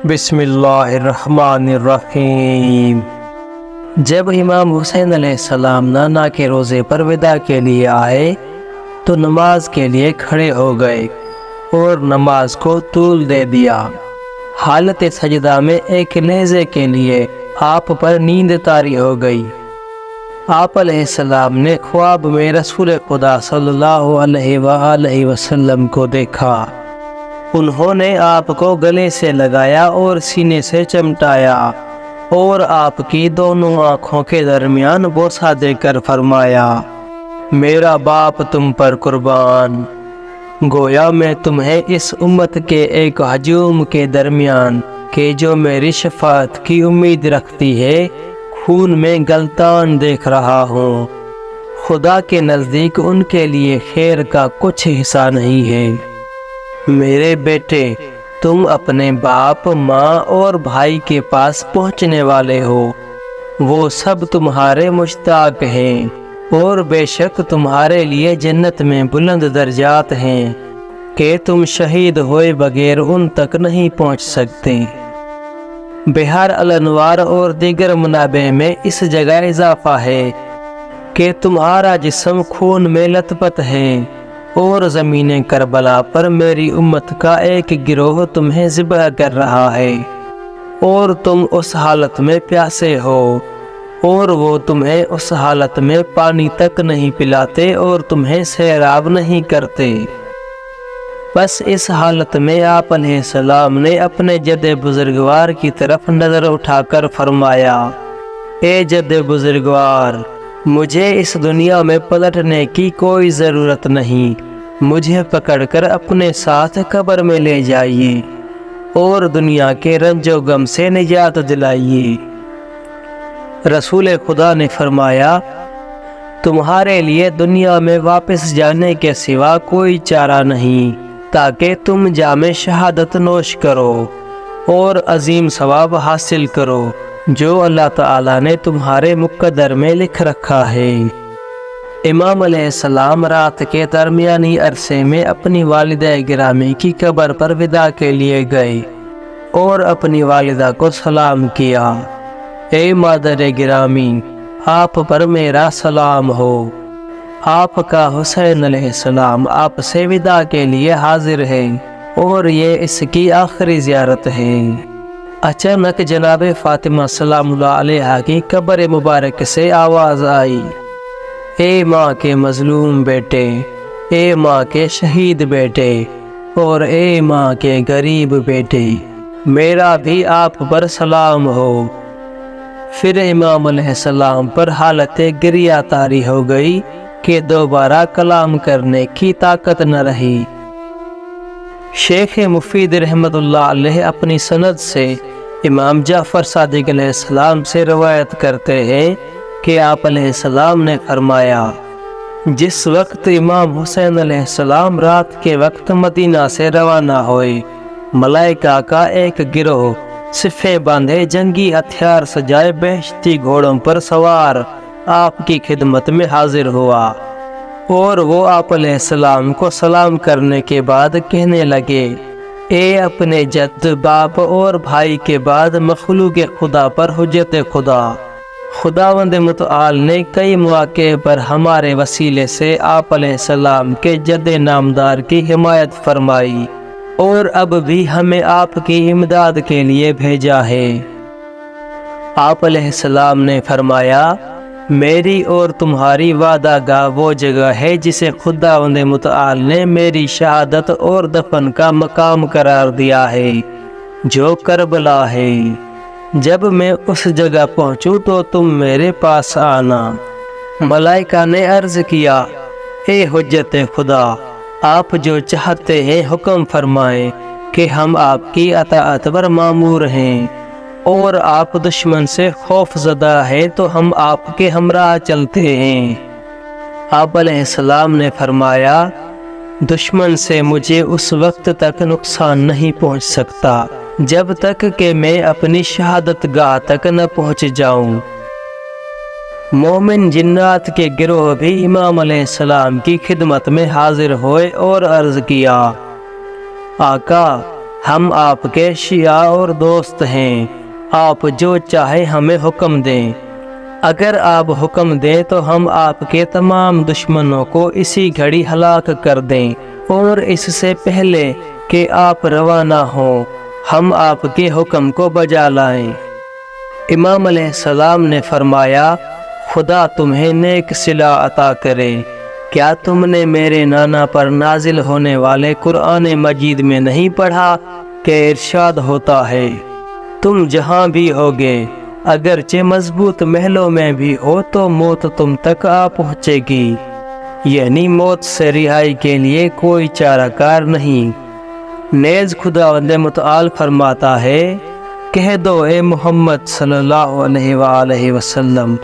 بسم اللہ الرحمن الرحیم۔ جب امام حسین علیہ السلام نانا کے روزے پر وداع کے لیے آئے تو نماز کے لیے کھڑے ہو گئے اور نماز کو طول دے دیا۔ حالت سجدہ میں ایک لہجے کے لیے آپ پر نیند طاری ہو گئی۔ آپ علیہ السلام نے خواب میں رسول خدا صلی اللہ علیہ وآلہ وسلم کو دیکھا۔ انہوں نے آپ کو گلے سے لگایا اور سینے سے چمٹایا اور آپ کی دونوں آنکھوں کے درمیان بوسہ دے کر فرمایا، میرا باپ تم پر قربان۔ گویا میں تمہیں اس امت کے ایک ہجوم کے درمیان کہ جو میری شفاعت کی امید رکھتی ہے خون میں گلتان دیکھ رہا ہوں۔ خدا کے نزدیک ان کے لیے خیر کا کچھ حصہ نہیں ہے۔ میرے بیٹے، تم اپنے باپ، ماں اور بھائی کے پاس پہنچنے والے ہو۔ وہ سب تمہارے مشتاق ہیں اور بے شک تمہارے لیے جنت میں بلند درجات ہیں کہ تم شہید ہوئے بغیر ان تک نہیں پہنچ سکتے۔ بحار الانوار اور دیگر منابع میں اس جگہ اضافہ ہے کہ تمہارا جسم خون میں لت پت ہے اور زمین کربلا پر میری امت کا ایک گروہ تمہیں ذبح کر رہا ہے اور تم اس حالت میں پیاسے ہو اور وہ تمہیں اس حالت میں پانی تک نہیں پلاتے اور تمہیں سیراب نہیں کرتے۔ بس اس حالت میں آپ علیہ السلام نے اپنے جد بزرگوار کی طرف نظر اٹھا کر فرمایا، اے جد بزرگوار، مجھے اس دنیا میں پلٹنے کی کوئی ضرورت نہیں۔ مجھے پکڑ کر اپنے ساتھ قبر میں لے جائیے اور دنیا کے رنج و غم سے نجات دلائیے۔ رسول خدا نے فرمایا، تمہارے لیے دنیا میں واپس جانے کے سوا کوئی چارہ نہیں تاکہ تم جام شہادت نوش کرو اور عظیم ثواب حاصل کرو جو اللہ تعالیٰ نے تمہارے مقدر میں لکھ رکھا ہے۔ امام علیہ السلام رات کے درمیانی عرصے میں اپنی والدہ گرامی کی قبر پر وداع کے لیے گئے اور اپنی والدہ کو سلام کیا۔ اے مادر گرامی، آپ پر میرا سلام ہو۔ آپ کا حسین علیہ السلام آپ سے وداع کے لیے حاضر ہے اور یہ اس کی آخری زیارت ہے۔ اچانک جناب فاطمہ سلام اللہ علیہا کی قبر مبارک سے آواز آئی، اے ماں کے مظلوم بیٹے، اے ماں کے شہید بیٹے اور اے ماں کے غریب بیٹے، میرا بھی آپ پر سلام ہو۔ پھر امام علیہ السلام پر حالت گریہ طاری ہو گئی کہ دوبارہ کلام کرنے کی طاقت نہ رہی۔ شیخ مفید رحمت اللہ علیہ اپنی سند سے امام جعفر صادق علیہ السلام سے روایت کرتے ہیں کہ آپ علیہ السلام نے فرمایا، جس وقت امام حسین علیہ السلام رات کے وقت مدینہ سے روانہ ہوئے، ملائکہ کا ایک گروہ صفیں باندھے جنگی ہتھیار سجائے بہشتی گھوڑوں پر سوار آپ کی خدمت میں حاضر ہوا اور وہ آپ علیہ السلام کو سلام کرنے کے بعد کہنے لگے، اے اپنے جد، باپ اور بھائی کے بعد مخلوق خدا پر حجت خدا، خداوند متعال نے کئی مواقع پر ہمارے وسیلے سے آپ علیہ السلام کے جد نامدار کی حمایت فرمائی اور اب بھی ہمیں آپ کی امداد کے لیے بھیجا ہے۔ آپ علیہ السلام نے فرمایا، میری اور تمہاری وعدہ گاہ وہ جگہ ہے جسے خداوند متعال نے میری شہادت اور دفن کا مقام قرار دیا ہے، جو کربلا ہے۔ جب میں اس جگہ پہنچوں تو تم میرے پاس آنا۔ ملائکہ نے عرض کیا، اے حجت خدا، آپ جو چاہتے ہیں حکم فرمائیں کہ ہم آپ کی اطاعت پر مامور ہیں، اور آپ دشمن سے خوف زدہ ہیں تو ہم آپ کے ہمراہ چلتے ہیں۔ آپ علیہ السلام نے فرمایا، دشمن سے مجھے اس وقت تک نقصان نہیں پہنچ سکتا جب تک کہ میں اپنی شہادت گاہ تک نہ پہنچ جاؤں۔ مومن جنات کے گروہ بھی امام علیہ السلام کی خدمت میں حاضر ہوئے اور عرض کیا، آقا، ہم آپ کے شیعہ اور دوست ہیں، آپ جو چاہے ہمیں حکم دیں۔ اگر آپ حکم دیں تو ہم آپ کے تمام دشمنوں کو اسی گھڑی ہلاک کر دیں، اور اس سے پہلے کہ آپ روانہ ہوں ہم آپ کے حکم کو بجا لائیں۔ امام علیہ السلام نے فرمایا، خدا تمہیں نیک صلہ عطا کرے، کیا تم نے میرے نانا پر نازل ہونے والے قرآن مجید میں نہیں پڑھا کہ ارشاد ہوتا ہے، تم جہاں بھی ہوگے اگرچہ مضبوط محلوں میں بھی ہو تو موت تم تک آ پہنچے گی، یعنی موت سے رہائی کے لیے کوئی چارہ کار نہیں۔ نیز خداوند متعال فرماتا ہے، کہہ دو اے محمد صلی اللہ علیہ وآلہ وسلم،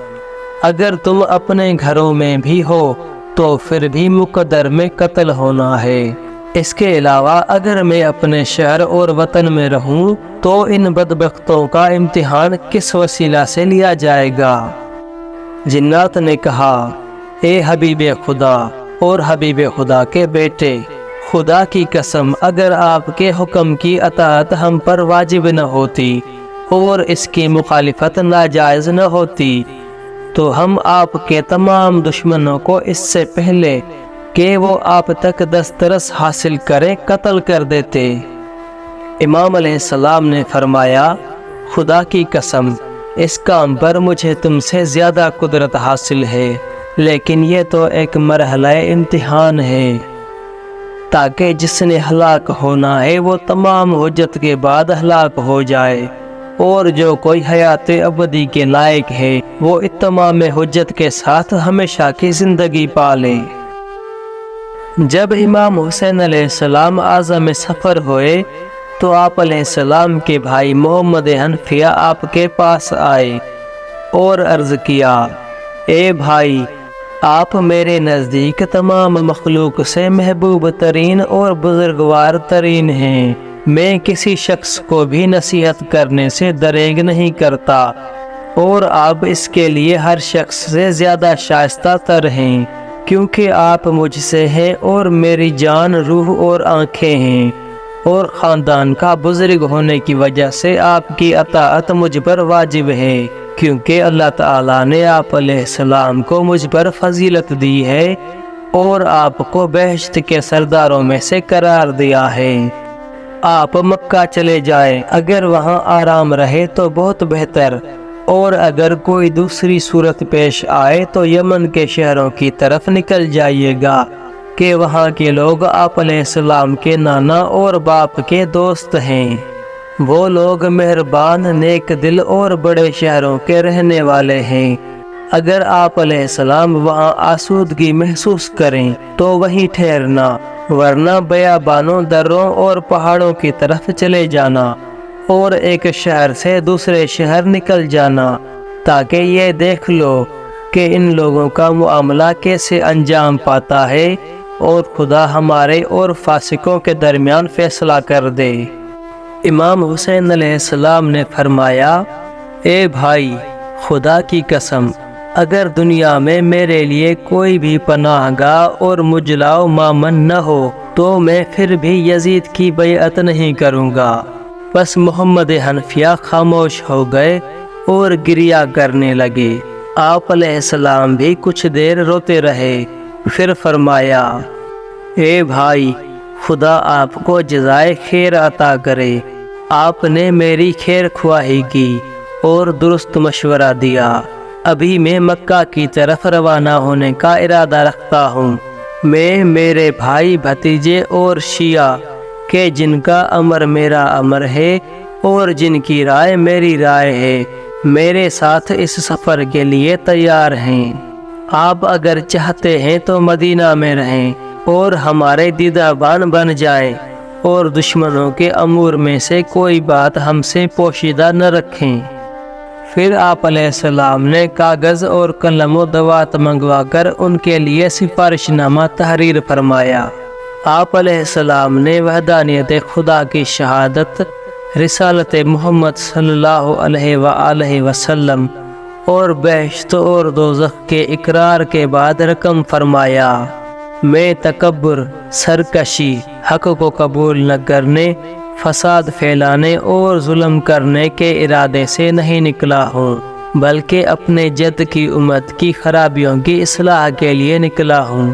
اگر تم اپنے گھروں میں بھی ہو تو پھر بھی مقدر میں قتل ہونا ہے۔ اس کے علاوہ اگر میں اپنے شہر اور وطن میں رہوں تو ان بدبختوں کا امتحان کس وسیلہ سے لیا جائے گا؟ جنات نے کہا، اے حبیب خدا اور حبیب خدا کے بیٹے، خدا کی قسم اگر آپ کے حکم کی اطاعت ہم پر واجب نہ ہوتی اور اس کی مخالفت ناجائز نہ ہوتی تو ہم آپ کے تمام دشمنوں کو اس سے پہلے کہ وہ آپ تک دسترس حاصل کریں قتل کر دیتے۔ امام علیہ السلام نے فرمایا، خدا کی قسم اس کام پر مجھے تم سے زیادہ قدرت حاصل ہے، لیکن یہ تو ایک مرحلہ امتحان ہے، تاکہ جس نے ہلاک ہونا ہے وہ تمام حجت کے بعد ہلاک ہو جائے، اور جو کوئی حیات ابدی کے لائق ہے وہ اتمام حجت کے ساتھ ہمیشہ کی زندگی پالے۔ جب امام حسین علیہ السلام عازم سفر ہوئے تو آپ علیہ السلام کے بھائی محمد حنفیہ آپ کے پاس آئے اور عرض کیا، اے بھائی، آپ میرے نزدیک تمام مخلوق سے محبوب ترین اور بزرگوار ترین ہیں، میں کسی شخص کو بھی نصیحت کرنے سے دریغ نہیں کرتا، اور آپ اس کے لیے ہر شخص سے زیادہ شائستہ تر ہیں، کیونکہ آپ مجھ سے ہیں اور میری جان، روح اور آنکھیں ہیں، اور خاندان کا بزرگ ہونے کی وجہ سے آپ کی اطاعت مجھ پر واجب ہے، کیونکہ اللہ تعالیٰ نے آپ علیہ السلام کو مجھ پر فضیلت دی ہے اور آپ کو بہشت کے سرداروں میں سے قرار دیا ہے۔ آپ مکہ چلے جائیں، اگر وہاں آرام رہے تو بہت بہتر، اور اگر کوئی دوسری صورت پیش آئے تو یمن کے شہروں کی طرف نکل جائیے گا کہ وہاں کے لوگ آپ علیہ السلام کے نانا اور باپ کے دوست ہیں، وہ لوگ مہربان، نیک دل اور بڑے شہروں کے رہنے والے ہیں۔ اگر آپ علیہ السلام وہاں آسودگی محسوس کریں تو وہیں ٹھہرنا، ورنہ بیابانوں، دروں اور پہاڑوں کی طرف چلے جانا اور ایک شہر سے دوسرے شہر نکل جانا، تاکہ یہ دیکھ لو کہ ان لوگوں کا معاملہ کیسے انجام پاتا ہے اور خدا ہمارے اور فاسقوں کے درمیان فیصلہ کر دے۔ امام حسین علیہ السلام نے فرمایا، اے بھائی، خدا کی قسم اگر دنیا میں میرے لیے کوئی بھی پناہ گاہ اور مجلاؤ مامن نہ ہو تو میں پھر بھی یزید کی بیعت نہیں کروں گا۔ بس محمد حنفیہ خاموش ہو گئے اور گریہ کرنے لگے۔ آپ علیہ السلام بھی کچھ دیر روتے رہے، پھر فرمایا، اے بھائی، خدا آپ کو جزائے خیر عطا کرے، آپ نے میری خیر خواہی کی اور درست مشورہ دیا۔ ابھی میں مکہ کی طرف روانہ ہونے کا ارادہ رکھتا ہوں، میں، میرے بھائی، بھتیجے اور شیعہ کہ جن کا امر میرا امر ہے اور جن کی رائے میری رائے ہے، میرے ساتھ اس سفر کے لیے تیار ہیں۔ آپ اگر چاہتے ہیں تو مدینہ میں رہیں اور ہمارے دیدبان بن جائیں اور دشمنوں کے امور میں سے کوئی بات ہم سے پوشیدہ نہ رکھیں۔ پھر آپ علیہ السلام نے کاغذ اور قلم و دوات منگوا کر ان کے لیے سفارش نامہ تحریر فرمایا۔ آپ علیہ السلام نے وحدانیت خدا کی شہادت، رسالت محمد صلی اللہ علیہ وآلہ وسلم اور بہشت اور دوزخ کے اقرار کے بعد رقم فرمایا، میں تکبر، سرکشی، حق کو قبول نہ کرنے فساد پھیلانے اور ظلم کرنے کے ارادے سے نہیں نکلا ہوں، بلکہ اپنے جد کی امت کی خرابیوں کی اصلاح کے لیے نکلا ہوں۔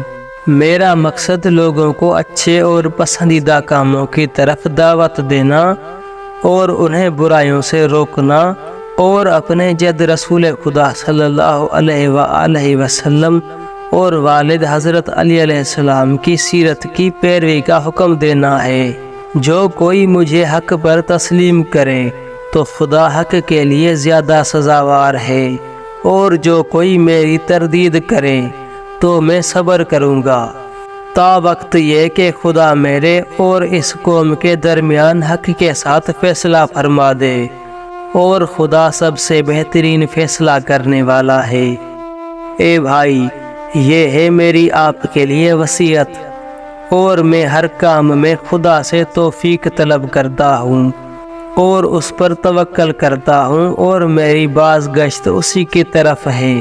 میرا مقصد لوگوں کو اچھے اور پسندیدہ کاموں کی طرف دعوت دینا اور انہیں برائیوں سے روکنا اور اپنے جد رسول خدا صلی اللہ علیہ وآلہ وسلم اور والد حضرت علی علیہ السلام کی سیرت کی پیروی کا حکم دینا ہے۔ جو کوئی مجھے حق پر تسلیم کرے تو خدا حق کے لیے زیادہ سزاوار ہے، اور جو کوئی میری تردید کرے تو میں صبر کروں گا تا وقت یہ کہ خدا میرے اور اس قوم کے درمیان حق کے ساتھ فیصلہ فرما دے، اور خدا سب سے بہترین فیصلہ کرنے والا ہے۔ اے بھائی، یہ ہے میری آپ کے لیے وصیت، اور میں ہر کام میں خدا سے توفیق طلب کرتا ہوں اور اس پر توکل کرتا ہوں، اور میری باز گشت اسی کی طرف ہے۔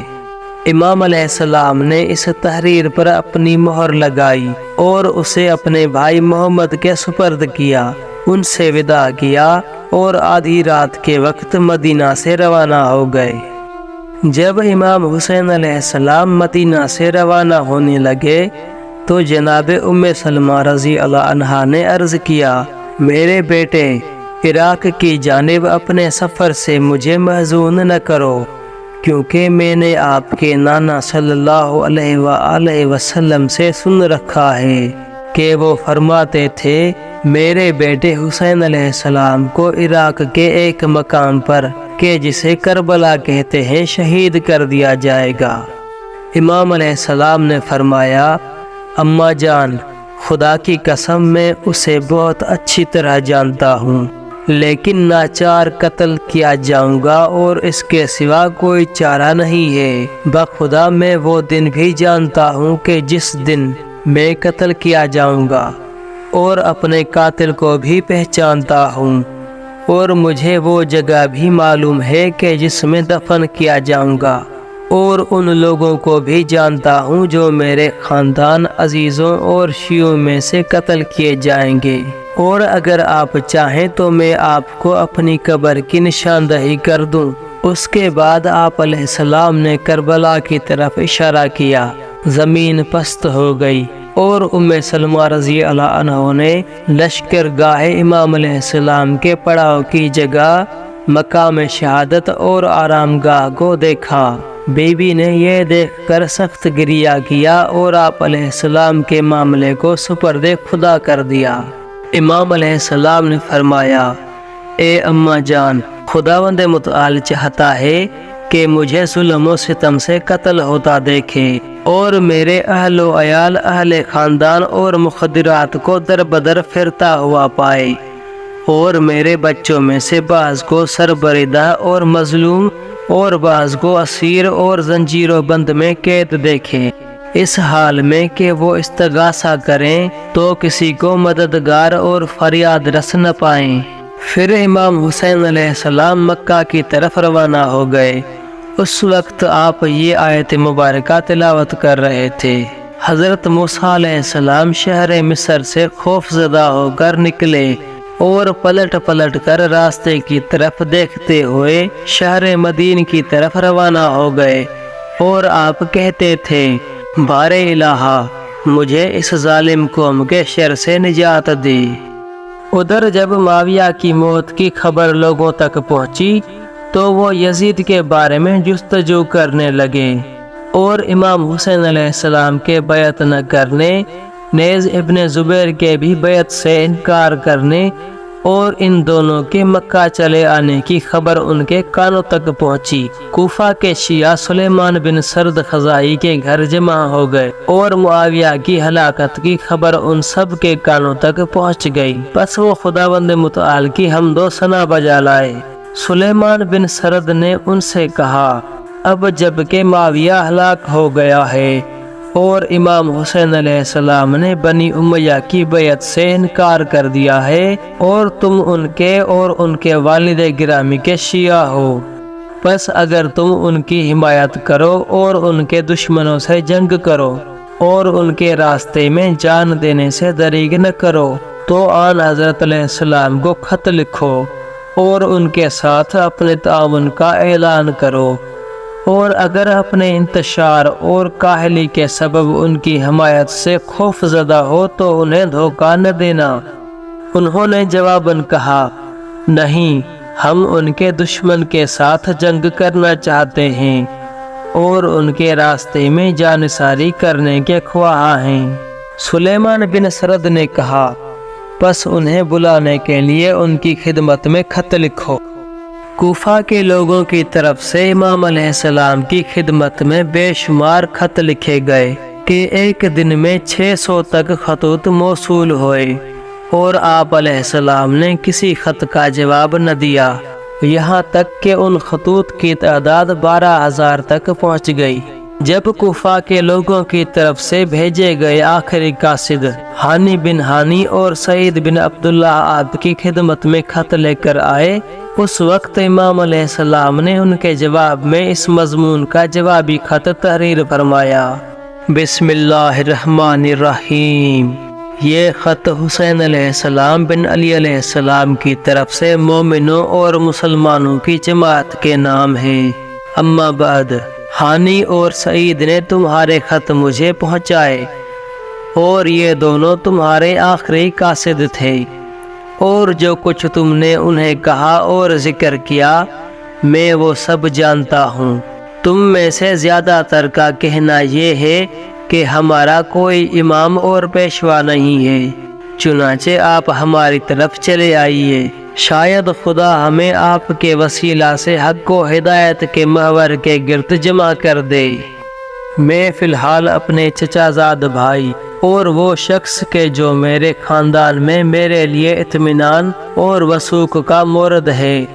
امام علیہ السلام نے اس تحریر پر اپنی مہر لگائی اور اسے اپنے بھائی محمد کے سپرد کیا، ان سے وداع کیا اور آدھی رات کے وقت مدینہ سے روانہ ہو گئے۔ جب امام حسین علیہ السلام مدینہ سے روانہ ہونے لگے تو جناب ام سلمہ رضی اللہ عنہا نے عرض کیا، میرے بیٹے، عراق کی جانب اپنے سفر سے مجھے محزون نہ کرو، کیونکہ میں نے آپ کے نانا صلی اللہ علیہ وآلہ وسلم سے سن رکھا ہے کہ وہ فرماتے تھے، میرے بیٹے حسین علیہ السلام کو عراق کے ایک مقام پر کہ جسے کربلا کہتے ہیں شہید کر دیا جائے گا۔ امام علیہ السلام نے فرمایا، اماں جان، خدا کی قسم میں اسے بہت اچھی طرح جانتا ہوں، لیکن ناچار قتل کیا جاؤں گا اور اس کے سوا کوئی چارہ نہیں ہے۔ بخدا میں وہ دن بھی جانتا ہوں کہ جس دن میں قتل کیا جاؤں گا، اور اپنے قاتل کو بھی پہچانتا ہوں، اور مجھے وہ جگہ بھی معلوم ہے کہ جس میں دفن کیا جاؤں گا، اور ان لوگوں کو بھی جانتا ہوں جو میرے خاندان، عزیزوں اور شیعوں میں سے قتل کیے جائیں گے، اور اگر آپ چاہیں تو میں آپ کو اپنی قبر کی نشاندہی کر دوں۔ اس کے بعد آپ علیہ السلام نے کربلا کی طرف اشارہ کیا، زمین پست ہو گئی، اور ام سلمہ رضی اللہ عنہ نے لشکر گاہ امام علیہ السلام کے پڑاؤ کی جگہ مقام شہادت اور آرام گاہ کو دیکھا۔ بی بی نے یہ دیکھ کر سخت گریہ کیا اور آپ علیہ السلام کے معاملے کو سپرد خدا کر دیا۔ امام علیہ السلام نے فرمایا، اے اماں جان، خداوند متعال چاہتا ہے کہ مجھے ظلم و ستم سے قتل ہوتا دیکھے، اور میرے اہل و عیال، اہل خاندان اور مخدرات کو در بدر پھرتا ہوا پائے، اور میرے بچوں میں سے بعض کو سربریدہ اور مظلوم اور بعض کو اسیر اور زنجیر و بند میں قید دیکھے، اس حال میں کہ وہ استغاثہ کریں تو کسی کو مددگار اور فریاد رس نہ پائیں۔ پھر امام حسین علیہ السلام مکہ کی طرف روانہ ہو گئے۔ اس وقت آپ یہ آیت مبارکہ تلاوت کر رہے تھے، حضرت موسیٰ علیہ السلام شہر مصر سے خوف زدہ ہو کر نکلے اور پلٹ پلٹ کر راستے کی طرف دیکھتے ہوئے شہر مدین کی طرف روانہ ہو گئے، اور آپ کہتے تھے، بار الہا، مجھے اس ظالم قوم کے شر سے نجات دی۔ ادھر جب معاویہ کی موت کی خبر لوگوں تک پہنچی تو وہ یزید کے بارے میں جستجو کرنے لگے، اور امام حسین علیہ السلام کے بیعت نہ کرنے، نیز ابن زبیر کے بھی بیعت سے انکار کرنے اور ان دونوں کے مکہ چلے آنے کی خبر ان کے کانوں تک پہنچی۔ کوفہ کے شیعہ سلیمان بن سرد خزائی کے گھر جمع ہو گئے اور معاویہ کی ہلاکت کی خبر ان سب کے کانوں تک پہنچ گئی۔ پس وہ خداوند متعال کی حمد و ثنا بجا لائے۔ سلیمان بن سرد نے ان سے کہا، اب جب کہ معاویہ ہلاک ہو گیا ہے اور امام حسین علیہ السلام نے بنی امیہ کی بیعت سے انکار کر دیا ہے، اور تم ان کے اور ان کے والد گرامی کے شیعہ ہو، پس اگر تم ان کی حمایت کرو اور ان کے دشمنوں سے جنگ کرو اور ان کے راستے میں جان دینے سے دریغ نہ کرو تو آن حضرت علیہ السلام کو خط لکھو اور ان کے ساتھ اپنے تعاون کا اعلان کرو، اور اگر اپنے انتشار اور کاہلی کے سبب ان کی حمایت سے خوف زدہ ہو تو انہیں دھوکہ نہ دینا۔ انہوں نے جواباً کہا، نہیں، ہم ان کے دشمن کے ساتھ جنگ کرنا چاہتے ہیں اور ان کے راستے میں جانثاری کرنے کے خواہاں ہیں۔ سلیمان بن سرد نے کہا، پس انہیں بلانے کے لیے ان کی خدمت میں خط لکھو۔ کوفہ کے لوگوں کی طرف سے امام علیہ السلام کی خدمت میں بے شمار خط لکھے گئے کہ ایک دن میں 600 تک خطوط موصول ہوئے، اور آپ علیہ السلام نے کسی خط کا جواب نہ دیا، یہاں تک کہ ان خطوط کی تعداد 12,000 تک پہنچ گئی۔ جب کوفہ کے لوگوں کی طرف سے بھیجے گئے آخری قاصد ہانی بن ہانی اور سعید بن عبداللہ آپ کی خدمت میں خط لے کر آئے، اس وقت امام علیہ السلام نے ان کے جواب میں اس مضمون کا جوابی خط تحریر فرمایا: بسم اللہ الرحمن الرحیم۔ یہ خط حسین علیہ السلام بن علی علیہ السلام کی طرف سے مومنوں اور مسلمانوں کی جماعت کے نام ہے۔ اما بعد، ہانی اور سعید نے تمہارے خط مجھے پہنچائے، اور یہ دونوں تمہارے آخری قاصد تھے، اور جو کچھ تم نے انہیں کہا اور ذکر کیا میں وہ سب جانتا ہوں۔ تم میں سے زیادہ تر کا کہنا یہ ہے کہ ہمارا کوئی امام اور پیشوا نہیں ہے، چنانچہ آپ ہماری طرف چلے آئیے، شاید خدا ہمیں آپ کے وسیلہ سے حق و ہدایت کے محور کے گرد جمع کر دے۔ میں فی الحال اپنے چچا زاد بھائی اور وہ شخص کے جو میرے خاندان میں میرے لیے اطمینان اور وثوق کا مورد ہے،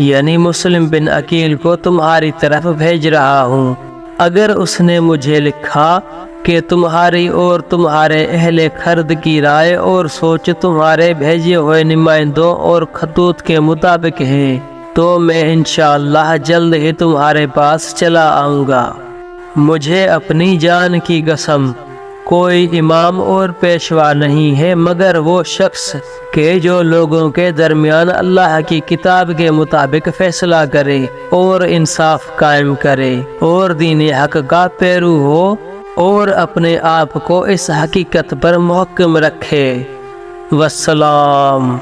یعنی مسلم بن عقیل کو تمہاری طرف بھیج رہا ہوں۔ اگر اس نے مجھے لکھا کہ تمہاری اور تمہارے اہل خرد کی رائے اور سوچ تمہارے بھیجے ہوئے نمائندوں اور خطوط کے مطابق ہے، تو میں انشاءاللہ جلد ہی تمہارے پاس چلا آؤں گا۔ مجھے اپنی جان کی قسم، کوئی امام اور پیشوا نہیں ہے مگر وہ شخص کہ جو لوگوں کے درمیان اللہ کی کتاب کے مطابق فیصلہ کرے اور انصاف قائم کرے اور دین حق کا پیرو ہو اور اپنے آپ کو اس حقیقت پر محکم رکھے۔ والسلام۔